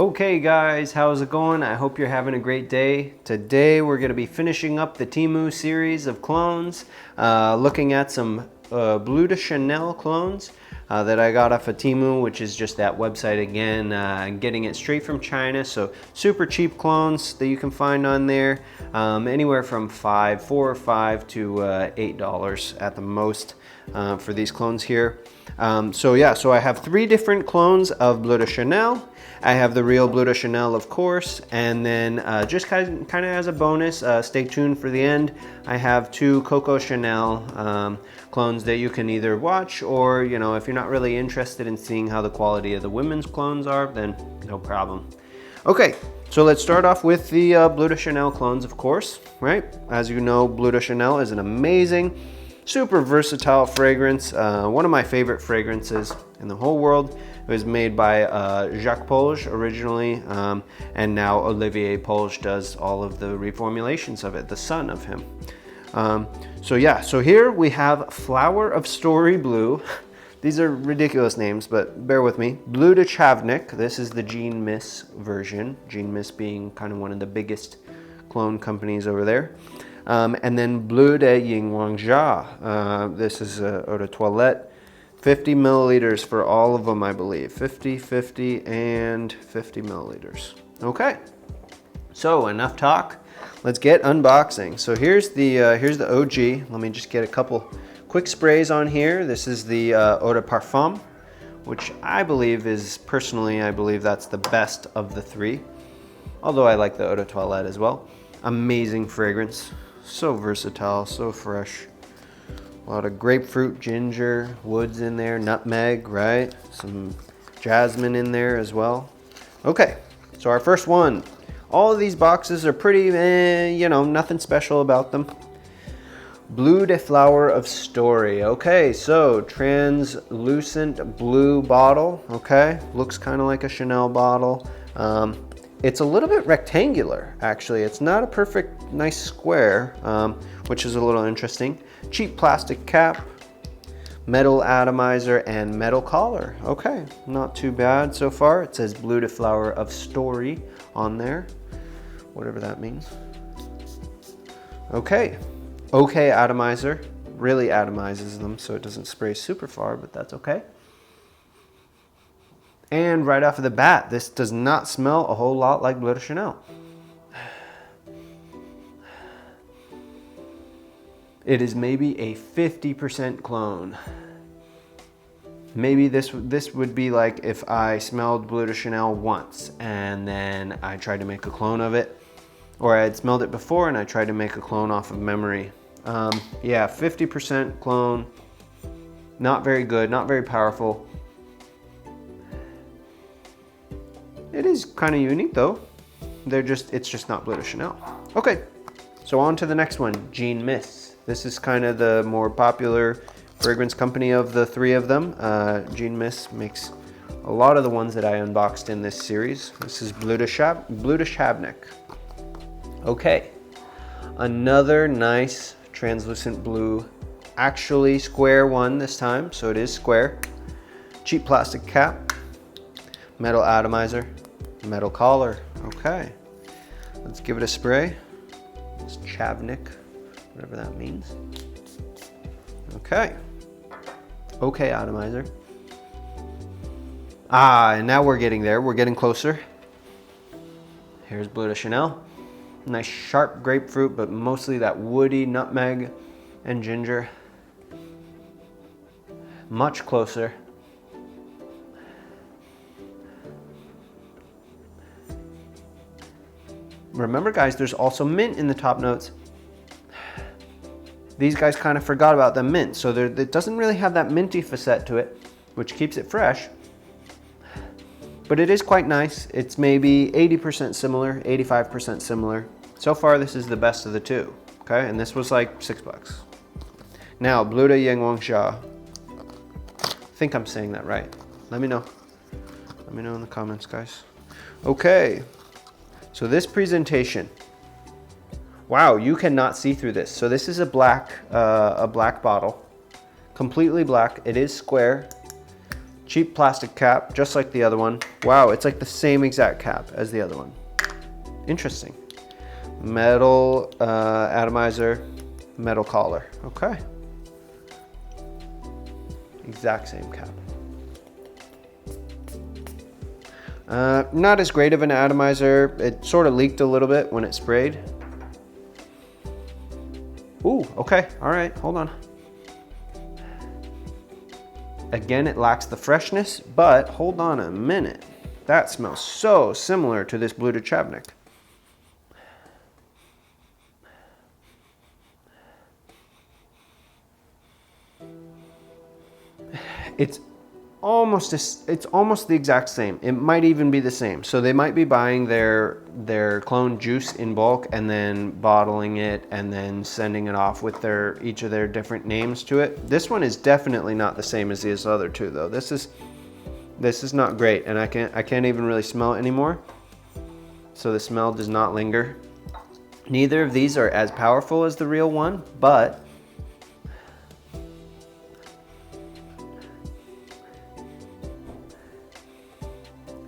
Okay guys, how's it going? I hope you're having a great day. Today we're going to be finishing up the TEMU series of clones, looking at some BLEU de Chanel clones that I got off of TEMU, which is just that website again, getting it straight from China. So super cheap clones that you can find on there, anywhere from $4 or $5 to $8 at the most for these clones here. So I have 3 different clones of BLEU de Chanel. I have the real BLEU de Chanel, of course, and then just kind of as a bonus, stay tuned for the end, I have 2 Coco Chanel clones that you can either watch, or if you're not really interested in seeing how the quality of the women's clones are, then no problem. Okay, so let's start off with the BLEU de Chanel clones, of course, right? As you know, BLEU de Chanel is an amazing, super versatile fragrance, one of my favorite fragrances in the whole world. It was made by Jacques Polge originally, and now Olivier Polge does all of the reformulations of it, the son of him. So here we have Flower of Story Blue. These are ridiculous names, but bear with me. BLEU de Chavnik, this is the Jean Miss version. Jean Miss being kind of one of the biggest clone companies over there. And then BLEU de Yinguangxia. This is eau de toilette. 50 milliliters for all of them, I believe. 50, 50, and 50 milliliters. Okay, so enough talk. Let's get unboxing. So here's the OG. Let me just get a couple quick sprays on here. This is the eau de parfum, which I believe is, personally, I believe that's the best of the 3. Although I like the eau de toilette as well. Amazing fragrance. So versatile, so fresh. A lot of grapefruit, ginger, woods in there, nutmeg, right? Some jasmine in there as well. Okay, so our first one. All of these boxes are pretty, nothing special about them. BLEU de Flower of Story. Okay, so translucent blue bottle, okay? Looks kind of like a Chanel bottle. It's a little bit rectangular, actually. It's not a perfect, nice square, which is a little interesting. Cheap plastic cap, metal atomizer, and metal collar. Okay, not too bad so far. It says BLEU de Flower of Story on there, whatever that means. Okay, atomizer. Really atomizes them so it doesn't spray super far, but that's okay. And right off of the bat, this does not smell a whole lot like BLEU de Chanel. It is maybe a 50% clone. Maybe this would be like if I smelled BLEU de Chanel once and then I tried to make a clone of it, or I had smelled it before and I tried to make a clone off of memory. Yeah, 50% clone. Not very good, not very powerful. It is kind of unique though. It's just not BLEU de Chanel. Okay, so on to the next one, Jean Miss. This is kind of the more popular fragrance company of the 3 of them. Jean Miss makes a lot of the ones that I unboxed in this series. This is BLEU de Chavnik. Okay, another nice translucent blue, actually square one this time, so it is square. Cheap plastic cap, metal atomizer, metal collar. Okay, let's give it a spray. It's Chavnik, whatever that means. Okay, atomizer. And now we're getting there. We're getting closer. Here's BLEU de Chanel. Nice sharp grapefruit, but mostly that woody nutmeg and ginger. Much closer. Remember guys, there's also mint in the top notes. These guys kind of forgot about the mint, so it doesn't really have that minty facet to it, which keeps it fresh. But it is quite nice. It's maybe 80% similar, 85% similar. So far, this is the best of the 2, okay? And this was like $6. Now, BLEU de Yinguangxia. I think I'm saying that right. Let me know. Let me know in the comments, guys. Okay, so this presentation. Wow, you cannot see through this. So this is a black bottle, completely black. It is square. Cheap plastic cap, just like the other one. Wow, it's like the same exact cap as the other one. Interesting. Metal atomizer, metal collar. Okay. Exact same cap. Not as great of an atomizer. It sort of leaked a little bit when it sprayed. Ooh, okay, all right, hold on. Again, it lacks the freshness, but hold on a minute. That smells so similar to this BLEU Chavnik. It's almost the exact same. It might even be the same. So they might be buying their clone juice in bulk and then bottling it and then sending it off with each of their different names to it. This one is definitely not the same as these other two though. This is not great, and I can't even really smell it anymore. So the smell does not linger. Neither of these are as powerful as the real one, but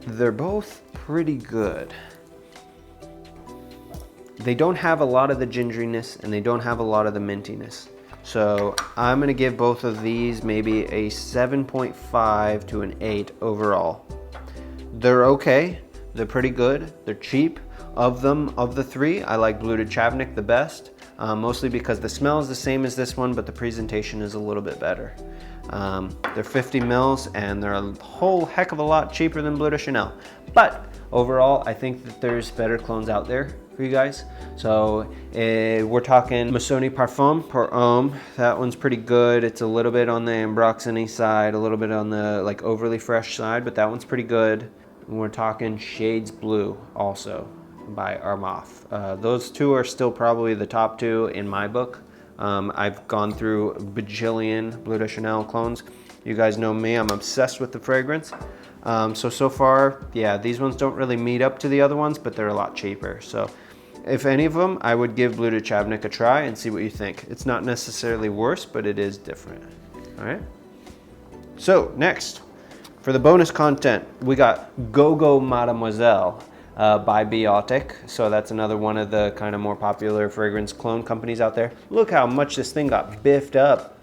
they're both pretty good. They don't have a lot of the gingeriness and they don't have a lot of the mintiness. So I'm gonna give both of these maybe a 7.5 to an 8 overall. They're okay, they're pretty good, they're cheap. Of the three, I like BLEU Chavnik the best, mostly because the smell is the same as this one, but the presentation is a little bit better. They're 50 mils and they're a whole heck of a lot cheaper than BLEU Chanel. But overall, I think that there's better clones out there for you guys. So we're talking Missoni Parfum per Homme. That one's pretty good. It's a little bit on the ambroxany side, a little bit on the like overly fresh side, but that one's pretty good. And we're talking Shades BLEU also by Armaf. Those two are still probably the top two in my book. I've gone through a bajillion BLEU Chanel clones. You guys know me, I'm obsessed with the fragrance. So far, yeah, these ones don't really meet up to the other ones, but they're a lot cheaper. So if any of them, I would give BLEU Chavnik a try and see what you think. It's not necessarily worse, but it is different. All right. So next, for the bonus content, we got Go Go Mademoiselle by Biotic. So that's another one of the kind of more popular fragrance clone companies out there. Look how much this thing got biffed up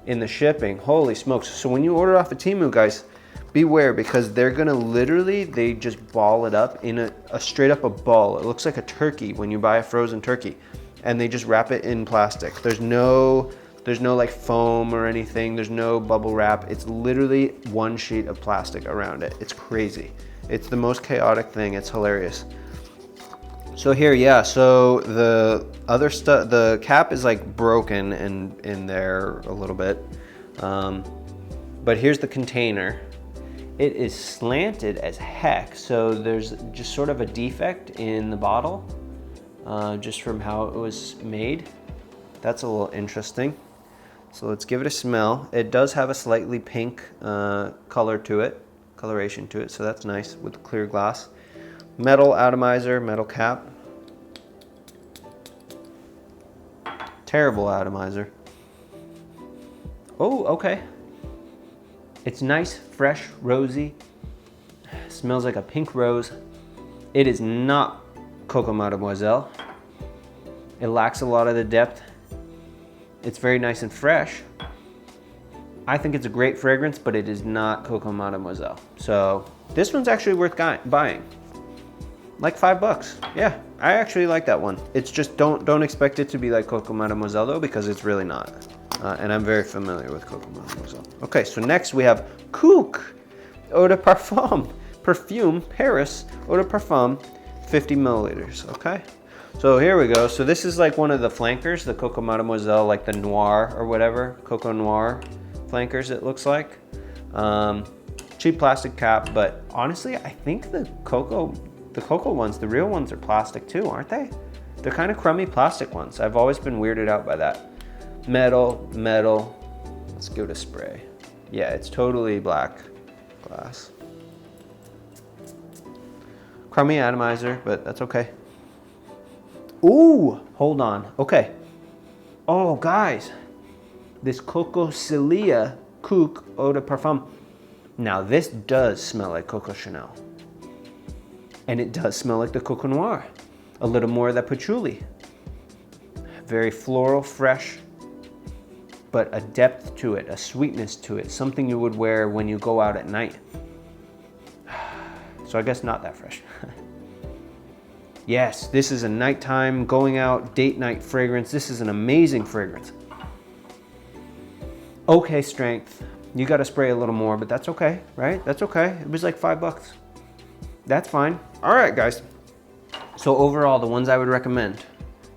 in the shipping. Holy smokes. So when you order off of TEMU, guys, beware, because they're gonna literally, they just ball it up in a straight up a ball. It looks like a turkey when you buy a frozen turkey, and they just wrap it in plastic. There's no like foam or anything. There's no bubble wrap. It's literally one sheet of plastic around it. It's crazy. It's the most chaotic thing. It's hilarious. So here, yeah, so the other stuff, the cap is like broken and in there a little bit. But here's the container. It is slanted as heck, so there's just sort of a defect in the bottle, just from how it was made. That's a little interesting. So let's give it a smell. It does have a slightly pink coloration to it, so that's nice with clear glass. Metal atomizer, metal cap. Terrible atomizer. Oh, okay. It's nice, fresh, rosy. Smells like a pink rose. It is not Coco Mademoiselle. It lacks a lot of the depth. It's very nice and fresh. I think it's a great fragrance, but it is not Coco Mademoiselle. So this one's actually worth buying. Like $5. Yeah, I actually like that one. It's just don't expect it to be like Coco Mademoiselle though, because it's really not. And I'm very familiar with Coco Mademoiselle. Okay, so next we have Cook Eau de Parfum, Perfume Paris Eau de Parfum, 50 milliliters, okay? So here we go. So this is like one of the flankers, the Coco Mademoiselle, like the Noir or whatever, Coco Noir flankers it looks like. Cheap plastic cap, but honestly, I think the Coco ones, the real ones are plastic too, aren't they? They're kind of crummy plastic ones. I've always been weirded out by that. Metal. Let's give it a spray. Yeah, it's totally black glass. Crummy atomizer, but that's okay. Ooh, hold on. Okay. Oh, guys. This Coco Celia Cook Eau de Parfum. Now this does smell like Coco Chanel. And it does smell like the Coco Noir. A little more of that patchouli. Very floral, fresh, but a depth to it, a sweetness to it, something you would wear when you go out at night. So I guess not that fresh. Yes, this is a nighttime, going out, date night fragrance. This is an amazing fragrance. Okay strength. You gotta spray a little more, but that's okay, right? That's okay. It was like $5. That's fine. All right, guys. So overall, the ones I would recommend,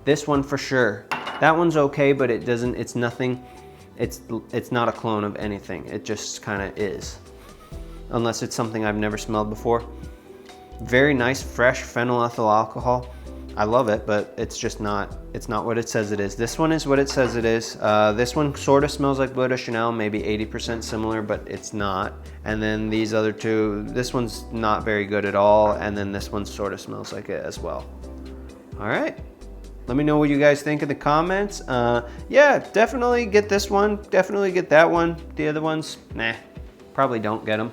this one for sure. That one's okay, but it doesn't, it's nothing. It's not a clone of anything. It just kind of is. Unless it's something I've never smelled before. Very nice, fresh phenylethyl alcohol. I love it, but it's just not, it's not what it says it is. This one is what it says it is. This one sort of smells like BLEU de Chanel, maybe 80% similar, but it's not. And then these other two, this one's not very good at all. And then this one sort of smells like it as well. All right. Let me know what you guys think in the comments. Yeah, definitely get this one. Definitely get that one. The other ones, nah, probably don't get them.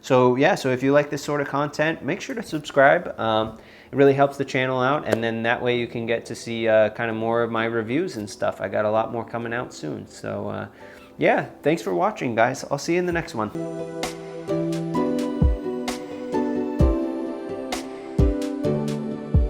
So yeah, so if you like this sort of content, make sure to subscribe. It really helps the channel out, and then that way you can get to see kind of more of my reviews and stuff. I got a lot more coming out soon. So yeah, thanks for watching, guys. I'll see you in the next one.